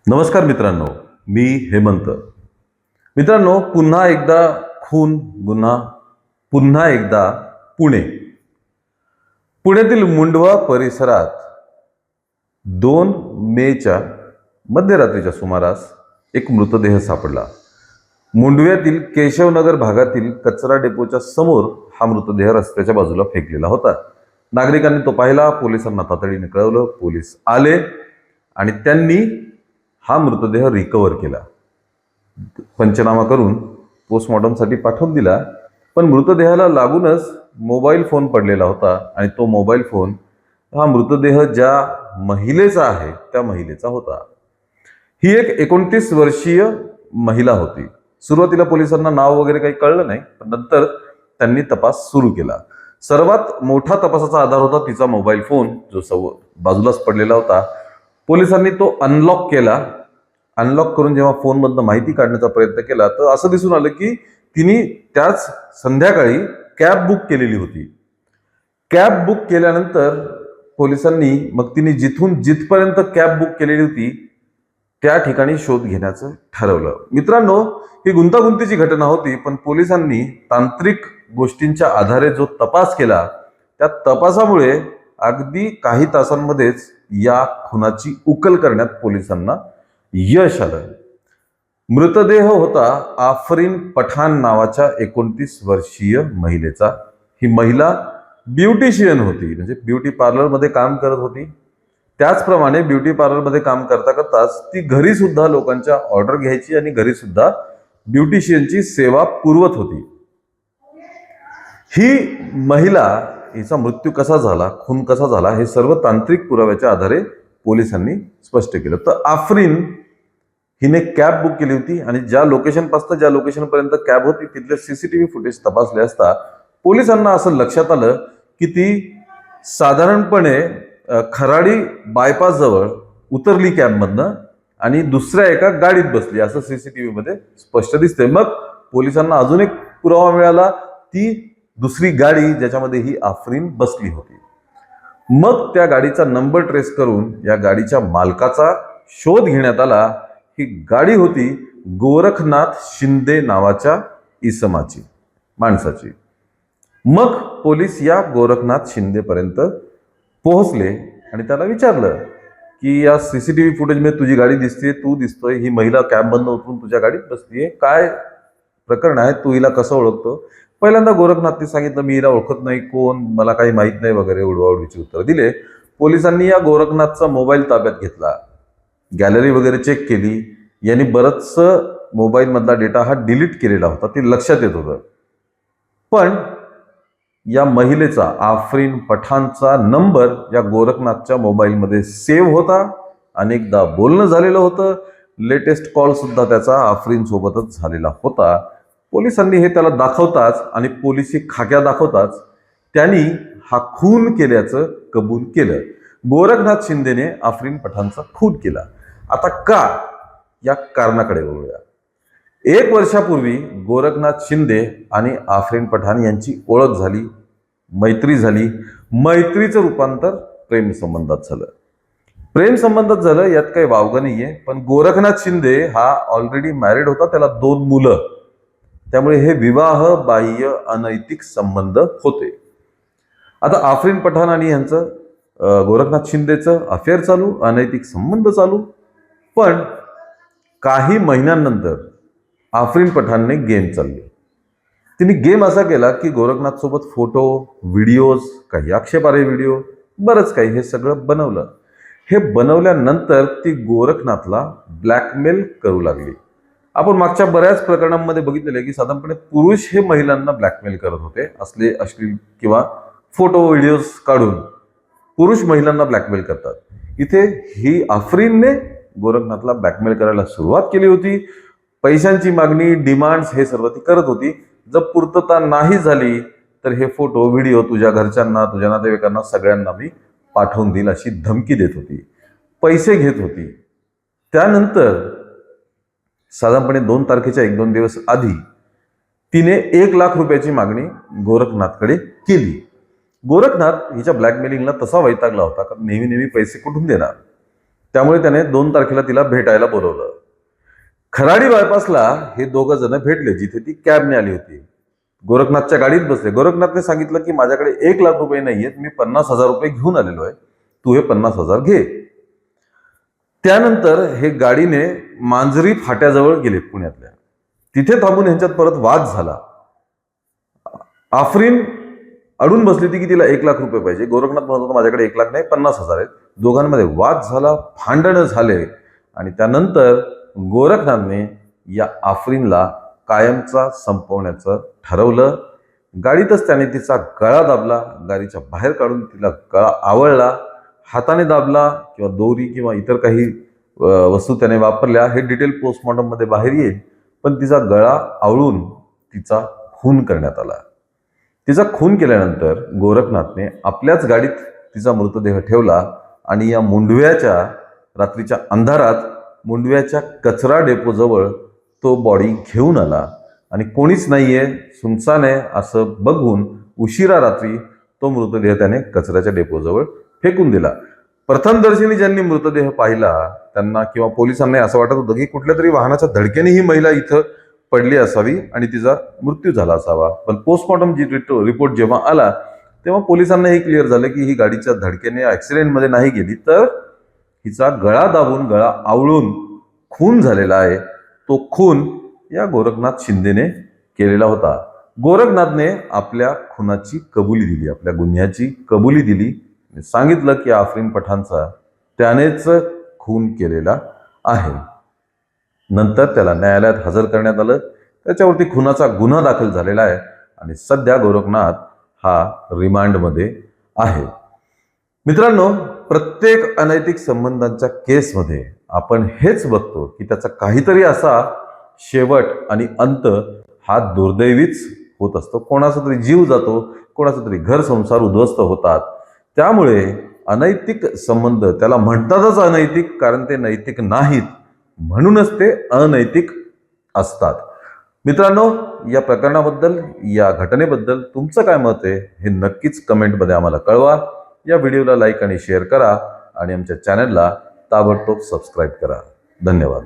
नमस्कार मित्रांनो, मी हेमंत. मित्रांनो, पुन्हा एकदा खून गुन्हा, पुन्हा एकदा पुणे. पुण्यातील मुंडवा परिसरात 2 मेच्या मध्यरात्रीच्या सुमारास एक मृतदेह सापडला. मुंडव्यातील केशवनगर भागातील कचरा डेपोच्या समोर हा मृतदेह रस्त्याच्या बाजूला फेकलेला होता. नागरिकांनी तो पाहिला, पोलिसांना तातडीने कळवलं. पोलीस आले आणि त्यांनी हा मृतदेह रिकव्हर केला, पंचनामा करून पोस्टमॉर्टमसाठी पाठवून दिला. पण मृतदेहाला लागूनच मोबाईल फोन पडलेला होता आणि तो मोबाईल फोन हा मृतदेह ज्या महिलेचा आहे त्या महिलेचा होता. ही एक 29 वर्षीय महिला होती. सुरुवातीला पोलिसांना नाव वगैरे काही कळलं नाही, पण नंतर त्यांनी तपास सुरू केला. सर्वात मोठा तपासाचा आधार होता तिचा मोबाईल फोन, जो बाजूलाच पडलेला होता. पोलिसांनी तो अनलॉक केला. अनलॉक करून जेव्हा फोनमधनं माहिती काढण्याचा प्रयत्न केला तर असं दिसून आलं की तिने त्याच संध्याकाळी कॅब बुक केलेली होती. कॅब बुक केल्यानंतर पोलिसांनी मग तिने जिथून जिथपर्यंत कॅब बुक केलेली होती त्या ठिकाणी शोध घेण्याचं ठरवलं. मित्रांनो, ही गुंतागुंतीची घटना होती, पण पोलिसांनी तांत्रिक गोष्टींच्या आधारे जो तपास केला त्या तपासामुळे अगदी काही तासांमध्येच या खुनाची उकल करण्यात पोलिसांना यश आलं. मृतदेह होता आफरीन पठाण नावाच्या 29 वर्षीय महिलेचा. ही महिला ब्युटिशियन होती, म्हणजे ब्युटी पार्लरमध्ये काम करत होती. त्याचप्रमाणे ब्युटी पार्लरमध्ये काम करता करताच ती घरी सुद्धा लोकांच्या ऑर्डर घ्यायची आणि घरी सुद्धा ब्युटिशियनची सेवा पुरवत होती. ही महिला, हिचा मृत्यू कसा झाला, खून कसा झाला, हे सर्व तांत्रिक पुराव्याच्या आधारे पोलिसांनी स्पष्ट केलं. तर आफरीन हिने कॅब बुक केली होती आणि ज्या लोकेशनपासून ज्या लोकेशनपर्यंत कॅब होती तिथले सीसीटीव्ही फुटेज तपासले असता पोलिसांना असं लक्षात आलं की ती साधारणपणे खराडी बायपास जवळ उतरली कॅबमधनं आणि दुसऱ्या एका गाडीत बसली, असं सीसीटीव्ही मध्ये स्पष्ट दिसते. मग पोलिसांना अजून एक पुरावा मिळाला, ती दुसरी गाडी ज्याच्यामध्ये ही आफरीन बसली होती. मग त्या गाडीचा नंबर ट्रेस करून या गाडीच्या मालकाचा शोध घेण्यात आला. ही गाडी होती गोरखनाथ शिंदे नावाच्या इसमाची, माणसाची. मग पोलीस या गोरखनाथ शिंदे पर्यंत पोहोचले आणि त्याला विचारलं की या सीसीटीव्ही फुटेजमध्ये तुझी गाडी दिसते, तू दिसतोय, ही महिला कॅबमधनं उतरून तुझ्या गाडीत बसलीये, काय प्रकरण आहे, तू हिला कसं ओळखतो? पहिल्यांदा गोरखनाथने सांगितलं मी हिला ओळखत नाही, कोण, मला काही माहित नाही वगैरे उडवाउडवीची उत्तर दिले. पोलिसांनी या गोरखनाथचा मोबाईल ताब्यात घेतला, गॅलरी वगैरे चेक केली. यांनी बरंचसं मोबाईल मधला डेटा हा डिलीट केलेला होता, ते लक्षात येत होतं. पण या महिलेचा, आफरीन पठाणचा नंबर या गोरखनाथच्या मोबाईलमध्ये सेव्ह होता. अनेकदा बोलणं झालेलं होतं, लेटेस्ट कॉल सुद्धा त्याचा आफरीन सोबतच झालेला होता. पोलिसांनी हे त्याला दाखवताच आणि पोलिसी खाक्या दाखवताच त्यांनी हा खून केल्याचं कबूल केलं. गोरखनाथ शिंदेने आफरीन पठाणचा खून केला. आता का, या कारणाकडे वळूया. 1 वर्षापूर्वी गोरखनाथ शिंदे आणि आफरीन पठाण यांची ओळख झाली, मैत्री झाली. मैत्रीचं रूपांतर प्रेम संबंधात झालं. प्रेम संबंधात झालं यात काही वावगं नाहीये, पण गोरखनाथ शिंदे हा ऑलरेडी मॅरिड होता, त्याला 2 मुलं. त्यामुळे हे विवाह बाह्य अनैतिक संबंध होते. आता आफरीन पठाण आणि यांचं गोरखनाथ शिंदेचं अफेअर चालू, अनैतिक संबंध चालू. पण काही महिन्यांनंतर आफरीन पठाणने गेम चालली. तिने गेम असा केला की गोरखनाथ सोबत फोटो, व्हिडिओज, काही आक्षेपार्ह व्हिडिओ, बरंच काही, हे सगळं बनवलं. हे बनवल्यानंतर ती गोरखनाथला ब्लॅकमेल करू लागली. आपण मागच्या बऱ्याच प्रकरणांमध्ये बघितलेलं आहे की साधारणपणे पुरुष हे महिलांना ब्लॅकमेल करत होते. असले अश्लील किंवा फोटो व्हिडिओज काढून पुरुष महिलांना ब्लॅकमेल करतात. इथे ही आफरीनने गोरखनाथला ब्लॅकमेल करायला सुरुवात केली होती. पैशांची मागणी, डिमांड्स, हे सर्व ती करत होती. जर पूर्तता नाही झाली तर हे फोटो व्हिडिओ तुझ्या घरच्यांना, तुझ्या नातेवाईकांना, सगळ्यांना मी पाठवून देईल अशी धमकी देत होती, पैसे घेत होती. त्यानंतर साधारणपणे 2 तारखेच्या 1-2 दिवस आधी तिने 1 लाख रुपयाची मागणी गोरखनाथकडे केली. गोरखनाथ हिच्या ब्लॅकमेलिंगला तसा वैतागला होता, कारण नेहमी पैसे कुठून देणार. त्यामुळे त्याने 2 तारखेला तिला भेटायला बोलवलं. खराडी बायपासला हे दोघं जण भेटले, जिथे ती कॅबने आली होती. गोरखनाथच्या गाडीत बसले. गोरखनाथने सांगितलं की माझ्याकडे 1,00,000 रुपये नाहीयेत, मी 50,000 रुपये घेऊन आलेलो आहे, तू हे 50,000 घे. त्यानंतर हे गाडीने मांजरी फाट्याजवळ गेले पुण्यातल्या. तिथे थांबून यांच्यात परत वाद झाला. आफरीन अडून बसली होती की तिला 1,00,000 रुपये पाहिजे. गोरखनाथ म्हणत होता माझ्याकडे 1,00,000 नाही, 50,000 आहेत. दोघांमध्ये वाद झाला, भांडणं झाले आणि त्यानंतर गोरखनाथने या आफरीनला कायमचा संपवण्याचं ठरवलं. गाडीतच त्याने तिचा गळा दाबला, गाडीच्या बाहेर काढून तिला गळा आवळला, हाताने दाबला किंवा दोरी किंवा इतर काही वस्तू त्याने वापरल्या. हे डिटेल पोस्टमॉर्टम मध्ये बाहेर येईल. पण तिचा गळा आवळून तिचा खून करण्यात आला. तिचा खून केल्यानंतर गोरखनाथने आपल्याच गाडीत तिचा मृतदेह ठेवला आणि या मुंडव्याच्या रात्रीच्या अंधारात मुंडव्याच्या कचरा डेपोजवळ तो बॉडी घेऊन आला आणि कोणीच नाहीये, सुनसान आहे असं बघून उशिरा रात्री तो मृतदेह त्याने कचऱ्याच्या डेपोजवळ फेकून दिला. प्रथमदर्शनी ज्यांनी मृतदेह पाहिला त्यांना किंवा पोलिसांना असं वाटत होतं की कुठल्या तरी वाहनाच्या धडकेने ही महिला इथं पडली असावी आणि तिचा मृत्यू झाला असावा. पण पोस्टमॉर्टम रिपोर्ट जेव्हा आला तेव्हा पोलिसांना हे क्लिअर झालं की ही गाडीच्या धडकेने ऍक्सिडेंटमध्ये नाही गेली, तर हिचा गळा दाबून गळा आवळून खून झालेला आहे. तो खून या गोरखनाथ शिंदेने केलेला होता. गोरखनाथने आपल्या खुनाची कबुली दिली, आपल्या गुन्ह्याची कबुली दिली. सांगितलं की आफरीन पठाणचा त्यानेच खून केलेला आहे. नंतर त्याला न्यायालयात हजर करण्यात आलं. त्याच्यावरती खुनाचा गुन्हा दाखल झालेला आहे आणि सध्या गोरखनाथ हा रिमांडमध्ये आहे. मित्रांनो, प्रत्येक अनैतिक संबंधांच्या केसमध्ये आपण हेच बघतो की त्याचा काहीतरी असा शेवट आणि अंत हा दुर्दैवीच होत असतो. कोणाचा तरी जीव जातो, कोणाचा तरी घर संसार उद्ध्वस्त होतात. त्यामुळे अनैतिक संबंध त्याला म्हणतातच अनैतिक, कारण ते नैतिक नाहीत, म्हणूनच ते अनैतिक असतात. मित्रांनो, या प्रकरणाबद्दल, या घटनेबद्दल तुमचं काय मत आहे हे नक्कीच कमेंटमध्ये आम्हाला कळवा. या व्हिडिओला लाईक आणि शेअर करा आणि आमच्या चॅनलला ताबडतोब सबस्क्राईब करा. धन्यवाद.